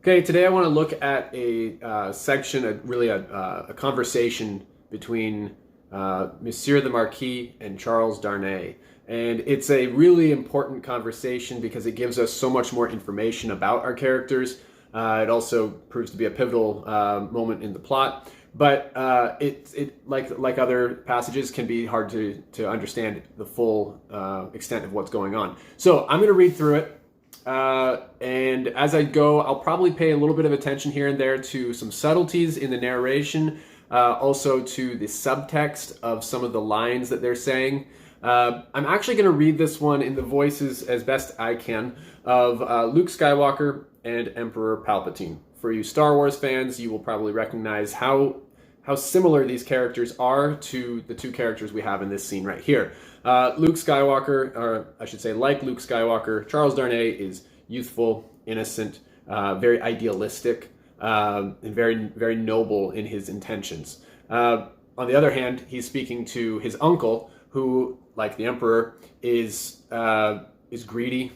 Okay, today I want to look at a section, a conversation between Monsieur the Marquis and Charles Darnay. And it's a really important conversation because it gives us so much more information about our characters. It also proves to be a pivotal moment in the plot. But it like other passages can be hard to understand the full extent of what's going on. So I'm going to read through it. And as I go, I'll probably pay a little bit of attention here and there to some subtleties in the narration, also to the subtext of some of the lines that they're saying. I'm actually going to read this one in the voices as best I can of Luke Skywalker and Emperor Palpatine. For you Star Wars fans, you will probably recognize how similar these characters are to the two characters we have in this scene right here. Luke Skywalker, or I should say like Luke Skywalker, Charles Darnay is youthful, innocent, very idealistic, and very noble in his intentions. On the other hand, he's speaking to his uncle, who, like the Emperor, is greedy,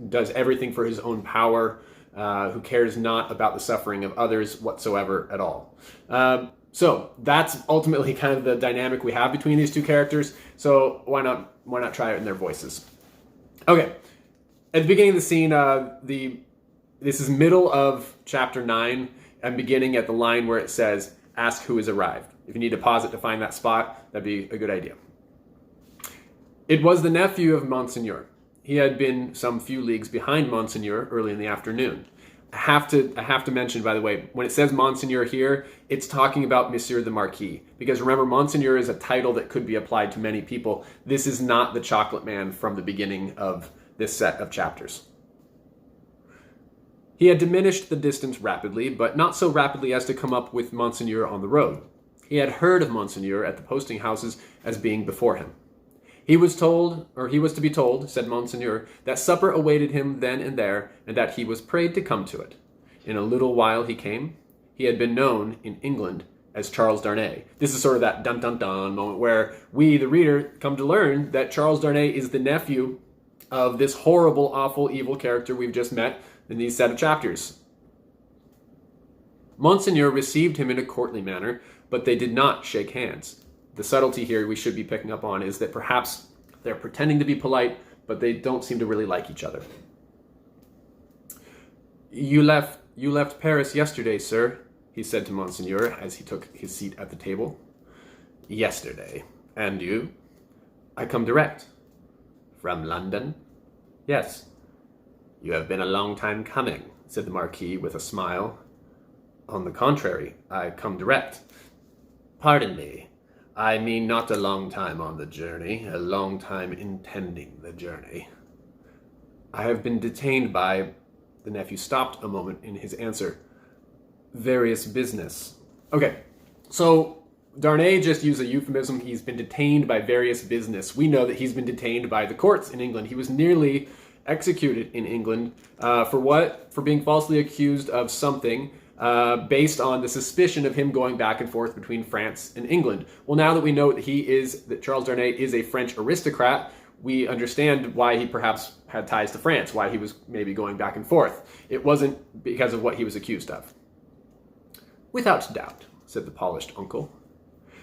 does everything for his own power, who cares not about the suffering of others whatsoever at all. So that's ultimately kind of the dynamic we have between these two characters. So why not try it in their voices? Okay, at the beginning of the scene, this is middle of chapter 9. I'm beginning at the line where it says, "Ask who has arrived." If you need to pause it to find that spot, that'd be a good idea. It was the nephew of Monseigneur. He had been some few leagues behind Monseigneur early in the afternoon. I have to mention, by the way, when it says Monseigneur here, it's talking about Monsieur the Marquis. Because remember, Monseigneur is a title that could be applied to many people. This is not the chocolate man from the beginning of this set of chapters. He had diminished the distance rapidly, but not so rapidly as to come up with Monseigneur on the road. He had heard of Monseigneur at the posting houses as being before him. He was to be told, said Monseigneur, that supper awaited him then and there, and that he was prayed to come to it. In a little while he came. He had been known in England as Charles Darnay. This is sort of that dun-dun-dun moment where we, the reader, come to learn that Charles Darnay is the nephew of this horrible, awful, evil character we've just met in these set of chapters. Monseigneur received him in a courtly manner, but they did not shake hands. The subtlety here we should be picking up on is that perhaps they're pretending to be polite, but they don't seem to really like each other. You left Paris yesterday, sir, he said to Monseigneur as he took his seat at the table. Yesterday. And you? I come direct. From London? Yes. You have been a long time coming, said the Marquis with a smile. On the contrary, I come direct. Pardon me. I mean not a long time on the journey, a long time intending the journey. I have been detained by... The nephew stopped a moment in his answer. Various business. Okay, so Darnay just used a euphemism. He's been detained by various business. We know that he's been detained by the courts in England. He was nearly executed in England. For what? For being falsely accused of something based on the suspicion of him going back and forth between France and England. Well, now that we know that Charles Darnay is a French aristocrat, we understand why he perhaps had ties to France, why he was maybe going back and forth. It wasn't because of what he was accused of. Without doubt, said the polished uncle.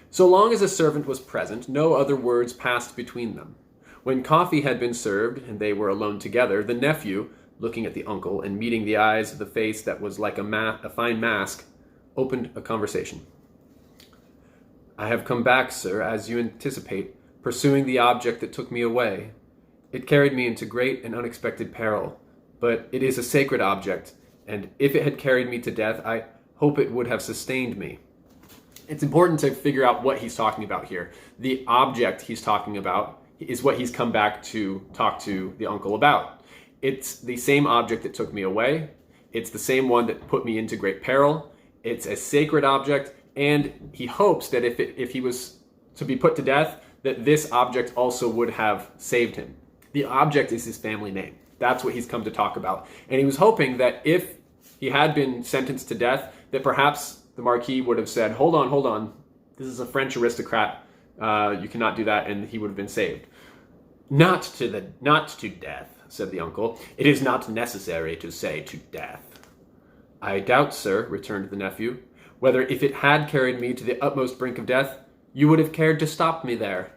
So long as a servant was present, no other words passed between them. When coffee had been served and they were alone together, the nephew, looking at the uncle and meeting the eyes of the face that was like a fine mask, opened a conversation. I have come back, sir, as you anticipate, pursuing the object that took me away. It carried me into great and unexpected peril, but it is a sacred object, and if it had carried me to death, I hope it would have sustained me. It's important to figure out what he's talking about here. The object he's talking about is what he's come back to talk to the uncle about. It's the same object that took me away. It's the same one that put me into great peril. It's a sacred object, and he hopes that if he was to be put to death, that this object also would have saved him. The object is his family name. That's what he's come to talk about. And he was hoping that if he had been sentenced to death, that perhaps the Marquis would have said, hold on, this is a French aristocrat, you cannot do that, and he would have been saved. Not to death, said the uncle. It is not necessary to say to death. I doubt, sir, returned the nephew, whether if it had carried me to the utmost brink of death, you would have cared to stop me there.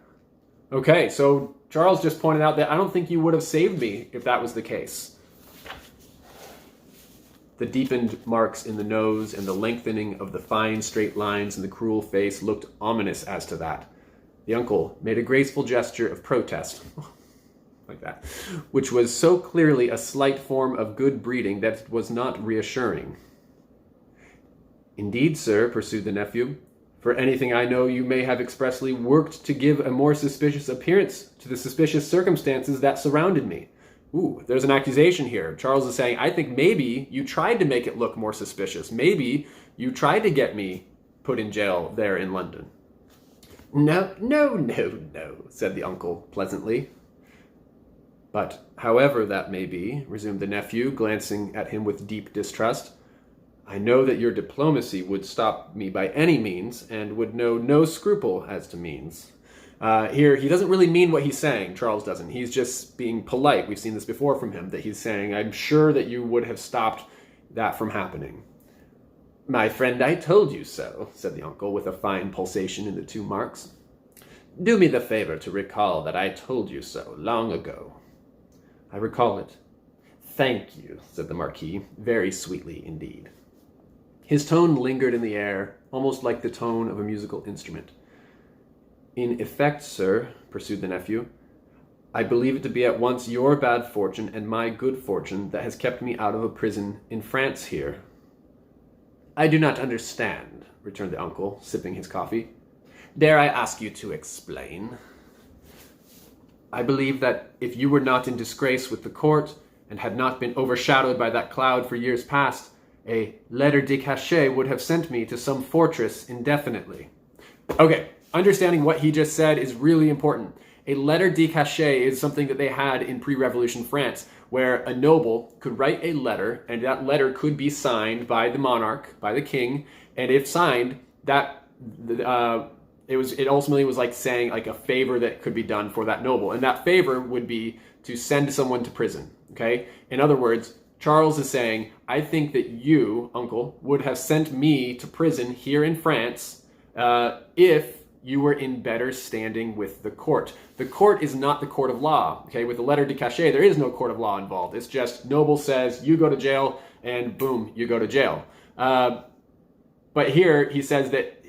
Okay, so Charles just pointed out that I don't think you would have saved me if that was the case. The deepened marks in the nose and the lengthening of the fine straight lines in the cruel face looked ominous as to that. The uncle made a graceful gesture of protest, like that, which was so clearly a slight form of good breeding that it was not reassuring. Indeed, sir, pursued the nephew, for anything I know, you may have expressly worked to give a more suspicious appearance to the suspicious circumstances that surrounded me. Ooh, there's an accusation here. Charles is saying, I think maybe you tried to make it look more suspicious. Maybe you tried to get me put in jail there in London. No, said the uncle pleasantly. But however that may be, resumed the nephew, glancing at him with deep distrust, I know that your diplomacy would stop me by any means and would know no scruple as to means. Here, he doesn't really mean what he's saying, Charles doesn't. He's just being polite. We've seen this before from him, that he's saying, I'm sure that you would have stopped that from happening. My friend, I told you so, said the uncle, with a fine pulsation in the two marks. Do me the favor to recall that I told you so long ago. I recall it. Thank you, said the Marquis, very sweetly indeed. His tone lingered in the air, almost like the tone of a musical instrument. In effect, sir, pursued the nephew, I believe it to be at once your bad fortune and my good fortune that has kept me out of a prison in France here. I do not understand, returned the uncle, sipping his coffee. Dare I ask you to explain? I believe that if you were not in disgrace with the court and had not been overshadowed by that cloud for years past, a lettre de cachet would have sent me to some fortress indefinitely. Okay, understanding what he just said is really important. A lettre de cachet is something that they had in pre-revolution France, where a noble could write a letter, and that letter could be signed by the monarch, by the king, and if signed, that it ultimately was like saying like a favor that could be done for that noble, and that favor would be to send someone to prison. Okay, in other words, Charles is saying, I think that you, uncle, would have sent me to prison here in France if you were in better standing with the court. The court is not the court of law. Okay, with the lettre de cachet, there is no court of law involved. It's just noble says you go to jail, and boom, you go to jail. But here he says that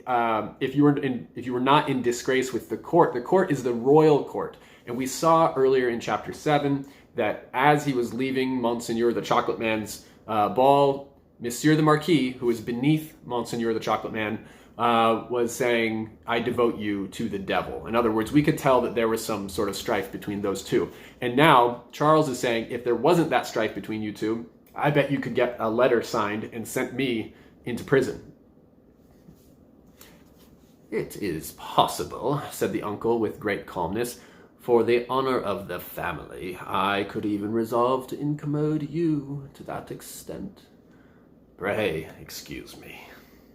if you were not in disgrace with the court is the royal court. And we saw earlier in chapter 7 that as he was leaving Monseigneur the Chocolate Man's ball, Monsieur the Marquis, who is beneath Monseigneur the Chocolate Man, was saying, I devote you to the devil. In other words, we could tell that there was some sort of strife between those two. And now Charles is saying, if there wasn't that strife between you two, I bet you could get a letter signed and sent me into prison. It is possible, said the uncle with great calmness. For the honor of the family, I could even resolve to incommode you to that extent. Pray, excuse me.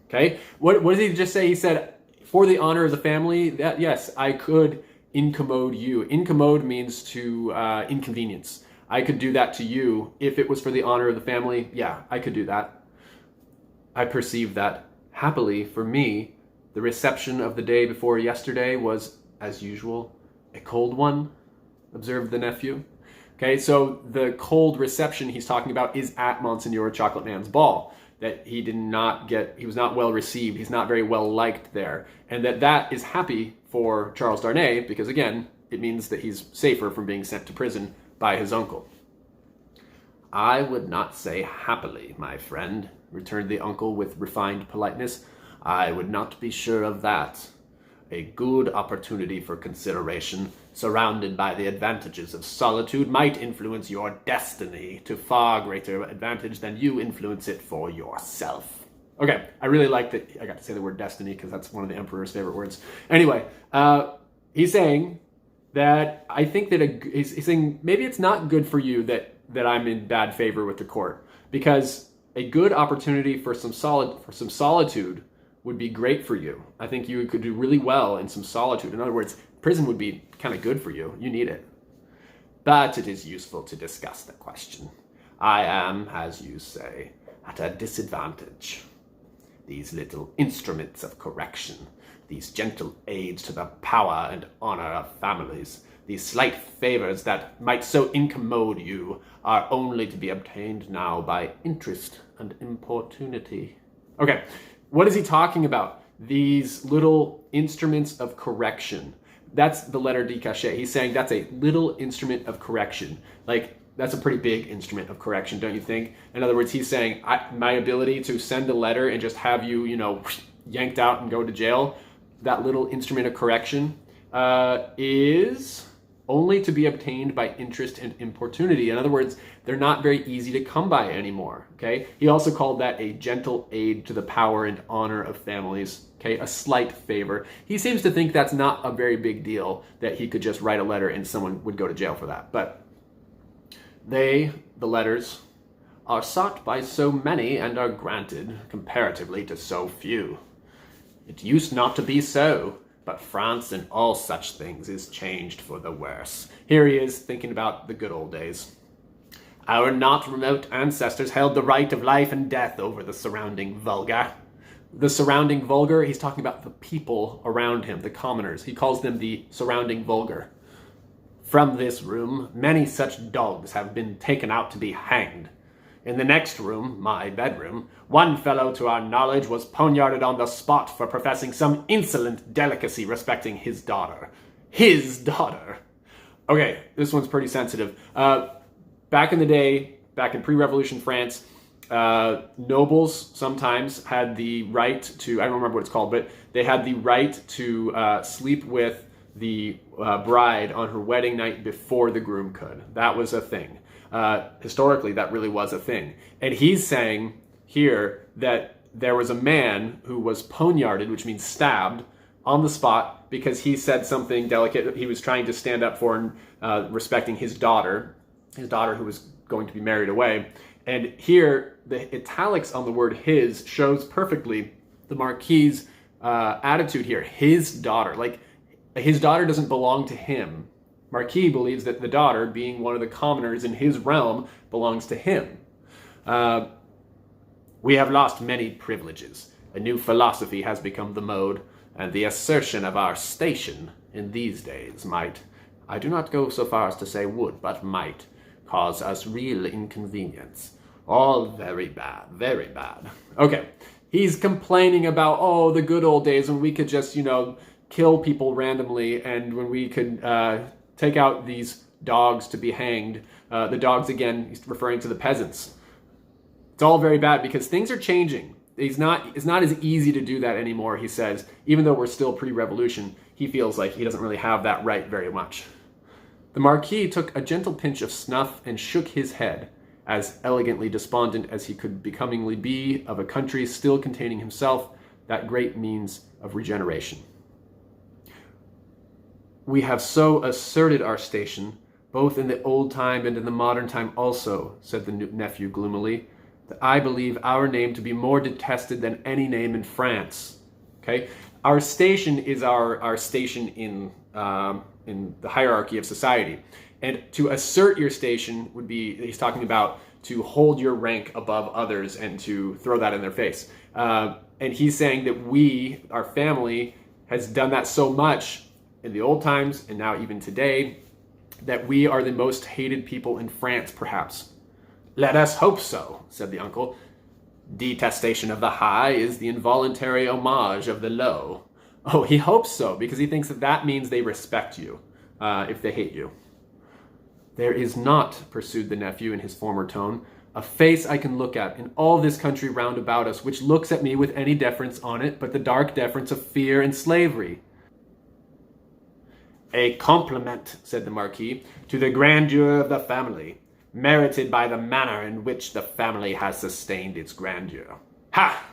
Okay, what did he just say? He said, for the honor of the family, that yes, I could incommode you. Incommode means to inconvenience. I could do that to you if it was for the honor of the family. Yeah, I could do that. I perceive that, happily for me, the reception of the day before yesterday was, as usual, a cold one, observed the nephew. Okay, so the cold reception he's talking about is at Monseigneur Chocolate Man's ball. That he was not well received, he's not very well liked there. And that is happy for Charles Darnay, because again, it means that he's safer from being sent to prison by his uncle. I would not say happily, my friend, returned the uncle with refined politeness. I would not be sure of that. A good opportunity for consideration, surrounded by the advantages of solitude, might influence your destiny to far greater advantage than you influence it for yourself. Okay, I really like that I got to say the word destiny because that's one of the emperor's favorite words. Anyway, he's saying that I think that he's saying maybe it's not good for you that I'm in bad favor with the court, because a good opportunity for some solitude would be great for you. I think you could do really well in some solitude. In other words, prison would be kind of good for you. You need it. But it is useful to discuss the question. I am, as you say, at a disadvantage. These little instruments of correction, these gentle aids to the power and honor of families, these slight favors that might so incommode you, are only to be obtained now by interest and importunity. Okay, what is he talking about? These little instruments of correction. That's the letter D cachet. He's saying that's a little instrument of correction. Like, that's a pretty big instrument of correction, don't you think? In other words, he's saying, my ability to send a letter and just have you, yanked out and go to jail, that little instrument of correction is only to be obtained by interest and importunity. In other words, they're not very easy to come by anymore, okay? He also called that a gentle aid to the power and honor of families, okay? A slight favor. He seems to think that's not a very big deal, that he could just write a letter and someone would go to jail for that. But they, the letters, are sought by so many and are granted comparatively to so few. It used not to be so, but France in all such things is changed for the worse. Here he is thinking about the good old days. Our not remote ancestors held the right of life and death over the surrounding vulgar. The surrounding vulgar, he's talking about the people around him, the commoners. He calls them the surrounding vulgar. From this room, many such dogs have been taken out to be hanged. In the next room, my bedroom, one fellow to our knowledge was poniarded on the spot for professing some insolent delicacy respecting his daughter. His daughter! Okay, this one's pretty sensitive. Back in the day, back in pre-revolution France, nobles sometimes had the right to, I don't remember what it's called, but they had the right to sleep with the bride on her wedding night before the groom could. That was a thing. Historically, that really was a thing. And he's saying here that there was a man who was poniarded, which means stabbed, on the spot because he said something delicate. He was trying to stand up for and respecting his daughter who was going to be married away. And here, the italics on the word his shows perfectly the Marquis' attitude here. His daughter. Like, his daughter doesn't belong to him. Marquis believes that the daughter, being one of the commoners in his realm, belongs to him. We have lost many privileges. A new philosophy has become the mode, and the assertion of our station in these days might, I do not go so far as to say would, but might, cause us real inconvenience. All very bad, very bad. Okay, he's complaining about, the good old days when we could just, kill people randomly, and when we could take out these dogs to be hanged. The dogs, again, he's referring to the peasants. It's all very bad because things are changing. It's not as easy to do that anymore, he says. Even though we're still pre-revolution, he feels like he doesn't really have that right very much. The Marquis took a gentle pinch of snuff and shook his head, as elegantly despondent as he could becomingly be of a country still containing himself, that great means of regeneration. We have so asserted our station, both in the old time and in the modern time also, said the nephew gloomily, that I believe our name to be more detested than any name in France. Okay, our station is our station in the hierarchy of society, and to assert your station would be, he's talking about to hold your rank above others and to throw that in their face. And he's saying that we, our family, has done that so much in the old times and now even today, that we are the most hated people in France, perhaps. Let us hope so, said the uncle. Detestation of the high is the involuntary homage of the low. Oh, he hopes so, because he thinks that means they respect you, if they hate you. There is not, pursued the nephew in his former tone, a face I can look at in all this country round about us, which looks at me with any deference on it, but the dark deference of fear and slavery. A compliment, said the Marquis, to the grandeur of the family, merited by the manner in which the family has sustained its grandeur. Ha!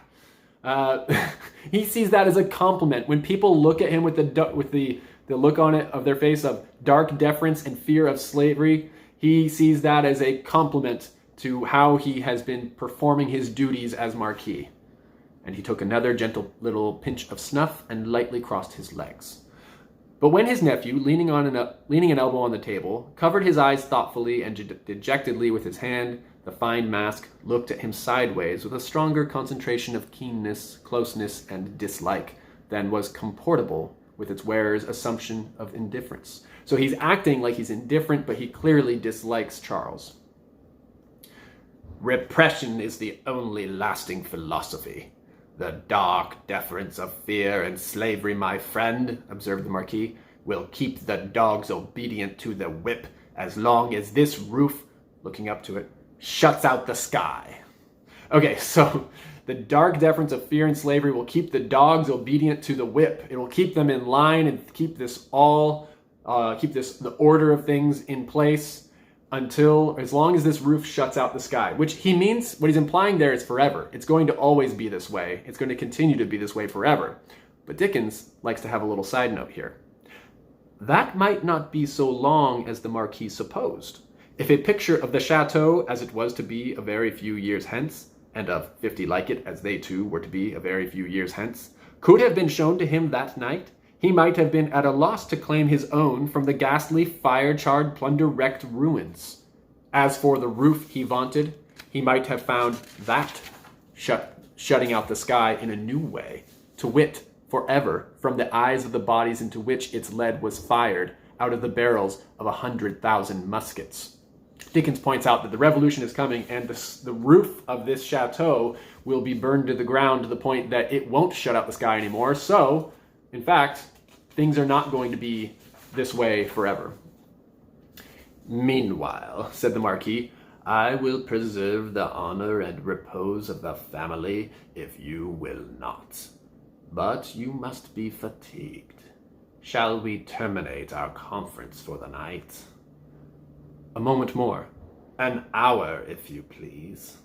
He sees that as a compliment. When people look at him with the look on it of their face of dark deference and fear of slavery, he sees that as a compliment to how he has been performing his duties as Marquis. And he took another gentle little pinch of snuff and lightly crossed his legs. But when his nephew, leaning an elbow on the table, covered his eyes thoughtfully and dejectedly with his hand, The fine mask looked at him sideways with a stronger concentration of keenness, closeness, and dislike than was comportable with its wearer's assumption of indifference. So he's acting like he's indifferent, but he clearly dislikes Charles. Repression is the only lasting philosophy. The dark deference of fear and slavery, my friend, observed the Marquis, will keep the dogs obedient to the whip as long as this roof, looking up to it, shuts out the sky. Okay, so the dark deference of fear and slavery will keep the dogs obedient to the whip. It will keep them in line and keep the order of things in place until, as long as this roof shuts out the sky, which he means, what he's implying there is forever. It's going to always be this way. It's going to continue to be this way forever. But Dickens likes to have a little side note here. That might not be so long as the Marquis supposed. If a picture of the chateau as it was to be a very few years hence, and of 50 like it as they too were to be a very few years hence, could have been shown to him that night, he might have been at a loss to claim his own from the ghastly, fire-charred, plunder-wrecked ruins. As for the roof he vaunted, he might have found that shutting out the sky in a new way, to wit, forever, from the eyes of the bodies into which its lead was fired out of the barrels of 100,000 muskets. Dickens points out that the revolution is coming, and the roof of this chateau will be burned to the ground to the point that it won't shut out the sky anymore. So, in fact, things are not going to be this way forever. Meanwhile, said the Marquis, I will preserve the honor and repose of the family if you will not. But you must be fatigued. Shall we terminate our conference for the night? A moment more. An hour, if you please.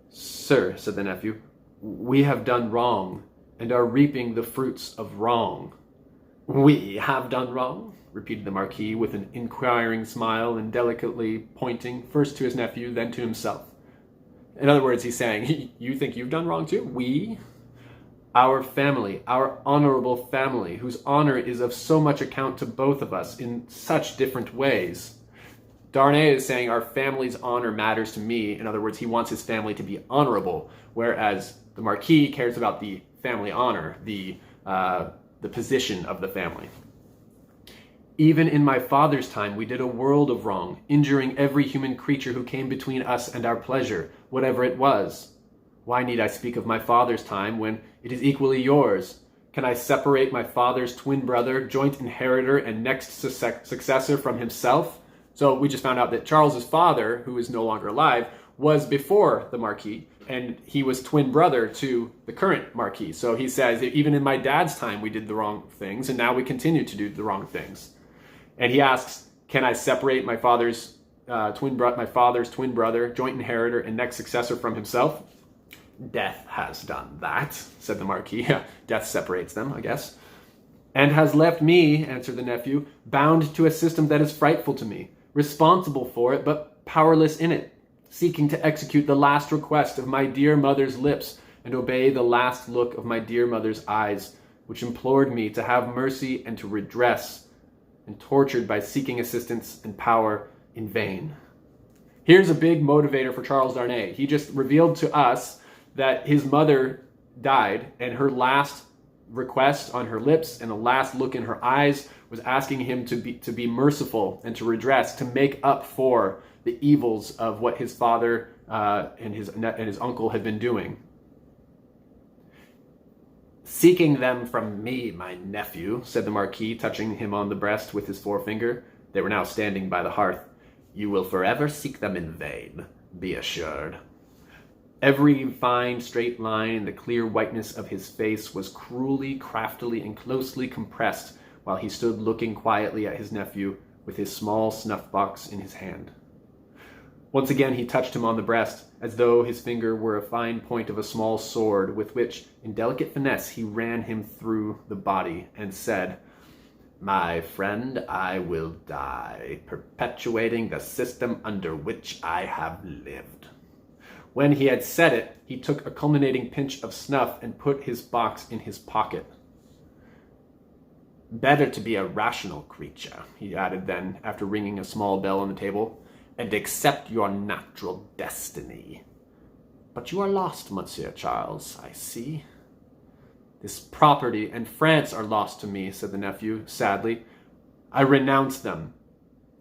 Sir, said the nephew, we have done wrong, and are reaping the fruits of wrong. We have done wrong? Repeated the Marquis with an inquiring smile and delicately pointing first to his nephew, then to himself. In other words, he's saying, you think you've done wrong too? We? Our family, our honorable family, whose honor is of so much account to both of us in such different ways. Darnay is saying our family's honor matters to me. In other words, he wants his family to be honorable, whereas the Marquis cares about the family honor, the position of the family. Even in my father's time, we did a world of wrong, injuring every human creature who came between us and our pleasure, whatever it was. Why need I speak of my father's time when it is equally yours? Can I separate my father's twin brother, joint inheritor, and next successor from himself? So we just found out that Charles's father, who is no longer alive, was before the Marquis, and he was twin brother to the current Marquis. So he says, even in my dad's time, we did the wrong things, and now we continue to do the wrong things. And he asks, can I separate my father's twin brother, joint inheritor, and next successor from himself? Death has done that, said the Marquis. Death separates them, I guess. And has left me, answered the nephew, bound to a system that is frightful to me, responsible for it, but powerless in it, seeking to execute the last request of my dear mother's lips and obey the last look of my dear mother's eyes, which implored me to have mercy and to redress, and tortured by seeking assistance and power in vain. Here's a big motivator for Charles Darnay. He just revealed to us that his mother died, and her last request on her lips and the last look in her eyes was asking him to be merciful and to redress, to make up for the evils of what his father and his uncle had been doing. Seeking them from me, my nephew, said the Marquis, touching him on the breast with his forefinger. They were now standing by the hearth. You will forever seek them in vain, be assured. Every fine straight line in the clear whiteness of his face was cruelly, craftily, and closely compressed while he stood looking quietly at his nephew with his small snuff-box in his hand. Once again he touched him on the breast, as though his finger were a fine point of a small sword, with which, in delicate finesse, he ran him through the body, and said, My friend, I will die, perpetuating the system under which I have lived. When he had said it, he took a culminating pinch of snuff and put his box in his pocket. Better to be a rational creature, he added then, after ringing a small bell on the table, and accept your natural destiny. But you are lost, Monsieur Charles, I see. This property and France are lost to me, said the nephew, sadly. I renounce them.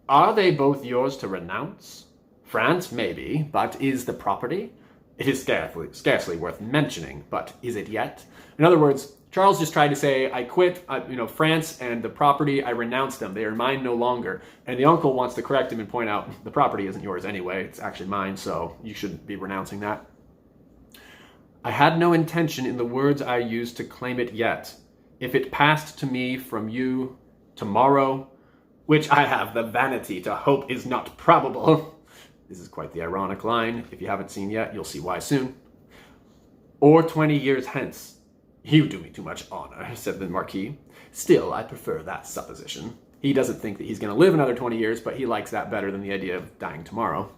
Are they both yours to renounce? France, maybe, but is the property? It is scarcely worth mentioning, but is it yet? In other words, Charles just tried to say, I quit, France and the property, I renounce them. They are mine no longer. And the uncle wants to correct him and point out, the property isn't yours anyway. It's actually mine, so you shouldn't be renouncing that. I had no intention in the words I used to claim it yet. If it passed to me from you tomorrow, which I have the vanity to hope is not probable. This is quite the ironic line. If you haven't seen yet, you'll see why soon. Or 20 years hence. You do me too much honor, said the Marquis. Still, I prefer that supposition. He doesn't think that he's going to live another 20 years, but he likes that better than the idea of dying tomorrow.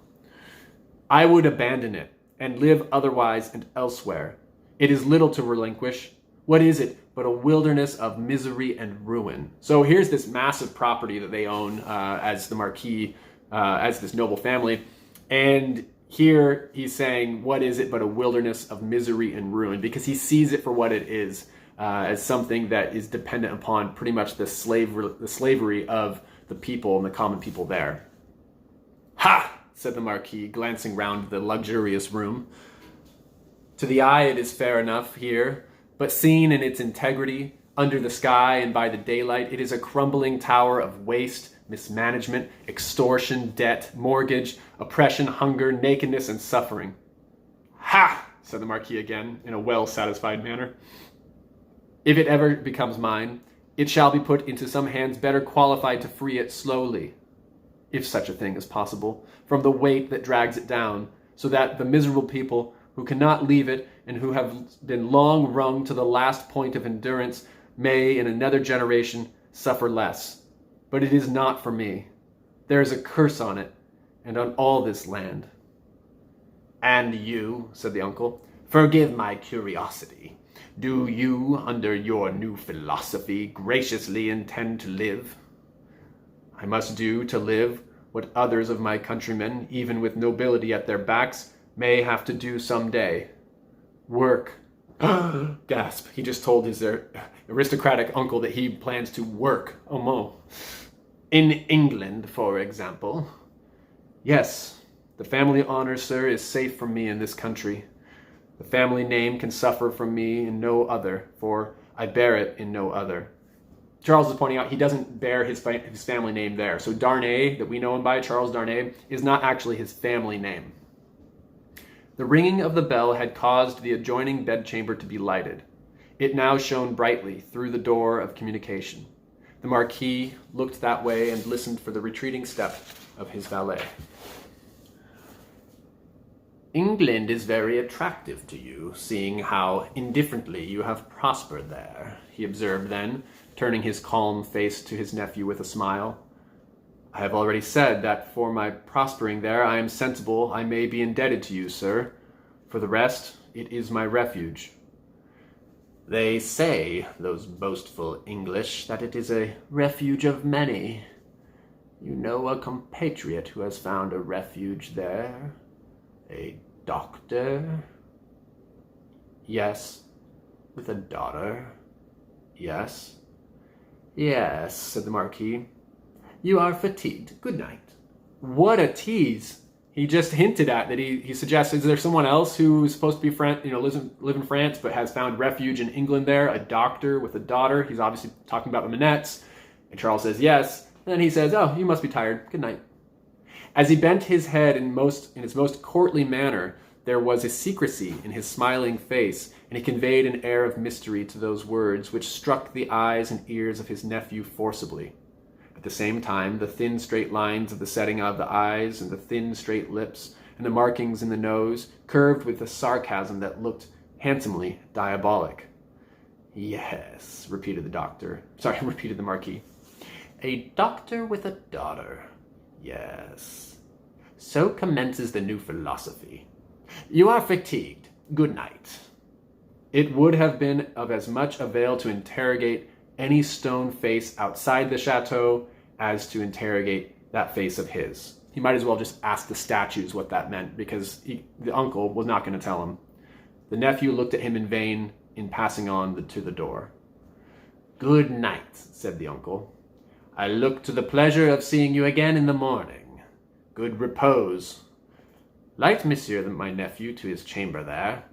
I would abandon it and live otherwise and elsewhere. It is little to relinquish. What is it but a wilderness of misery and ruin? So here's this massive property that they own as the Marquis, as this noble family. And here he's saying, what is it but a wilderness of misery and ruin? Because he sees it for what it is, as something that is dependent upon pretty much the slavery of the people and the common people there. Ha! Said the Marquis, glancing round the luxurious room. To the eye it is fair enough here, but seen in its integrity, under the sky and by the daylight, it is a crumbling tower of waste, mismanagement, extortion, debt, mortgage, oppression, hunger, nakedness, and suffering. Ha! Said the Marquis again, in a well-satisfied manner. If it ever becomes mine, it shall be put into some hands better qualified to free it slowly, if such a thing is possible, from the weight that drags it down, so that the miserable people who cannot leave it and who have been long wrung to the last point of endurance may, in another generation, suffer less. But it is not for me. There is a curse on it, and on all this land. And you, said the uncle, forgive my curiosity. Do you, under your new philosophy, graciously intend to live? I must do to live what others of my countrymen, even with nobility at their backs, may have to do some day. Work. Gasp. He just told his aristocratic uncle that he plans to work. Oh, mo. In England, for example. Yes, the family honor, sir, is safe from me in this country. The family name can suffer from me in no other, for I bear it in no other. Charles is pointing out he doesn't bear his family name there. So Darnay, that we know him by, Charles Darnay, is not actually his family name. The ringing of the bell had caused the adjoining bedchamber to be lighted. It now shone brightly through the door of communication. The Marquis looked that way and listened for the retreating step of his valet. England is very attractive to you, seeing how indifferently you have prospered there, he observed then, turning his calm face to his nephew with a smile. I have already said that for my prospering there I am sensible I may be indebted to you, sir. For the rest, it is my refuge. They say, those boastful English, that it is a refuge of many. You know a compatriot who has found a refuge there? A doctor? Yes. With a daughter? Yes. Yes, said the Marquis. You are fatigued. Good night. What a tease. He just hinted at that he suggests, is there someone else who's supposed to be live in France but has found refuge in England there, a doctor with a daughter? He's obviously talking about the Manettes. And Charles says yes. And then he says, oh, you must be tired. Good night. As he bent his head in his most courtly manner, there was a secrecy in his smiling face, and he conveyed an air of mystery to those words which struck the eyes and ears of his nephew forcibly. At the same time, the thin straight lines of the setting of the eyes and the thin straight lips and the markings in the nose curved with a sarcasm that looked handsomely diabolic. Yes, repeated the Marquis. A doctor with a daughter. Yes. So commences the new philosophy. You are fatigued. Good night. It would have been of as much avail to interrogate any stone face outside the chateau as to interrogate that face of his. he might as well just ask the statues what that meant, because the uncle was not going to tell him. The nephew looked at him in vain in passing on to the door. "Good night," said the uncle. "I look to the pleasure of seeing you again in the morning. Good repose. Light monsieur my nephew to his chamber there,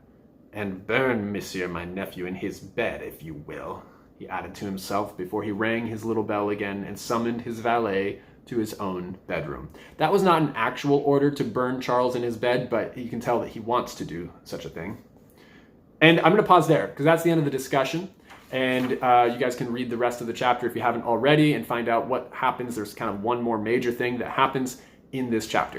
and burn monsieur my nephew in his bed, if you will," he added to himself before he rang his little bell again and summoned his valet to his own bedroom. That was not an actual order to burn Charles in his bed, but you can tell that he wants to do such a thing. And I'm going to pause there, because that's the end of the discussion. And you guys can read the rest of the chapter if you haven't already and find out what happens. There's kind of one more major thing that happens in this chapter.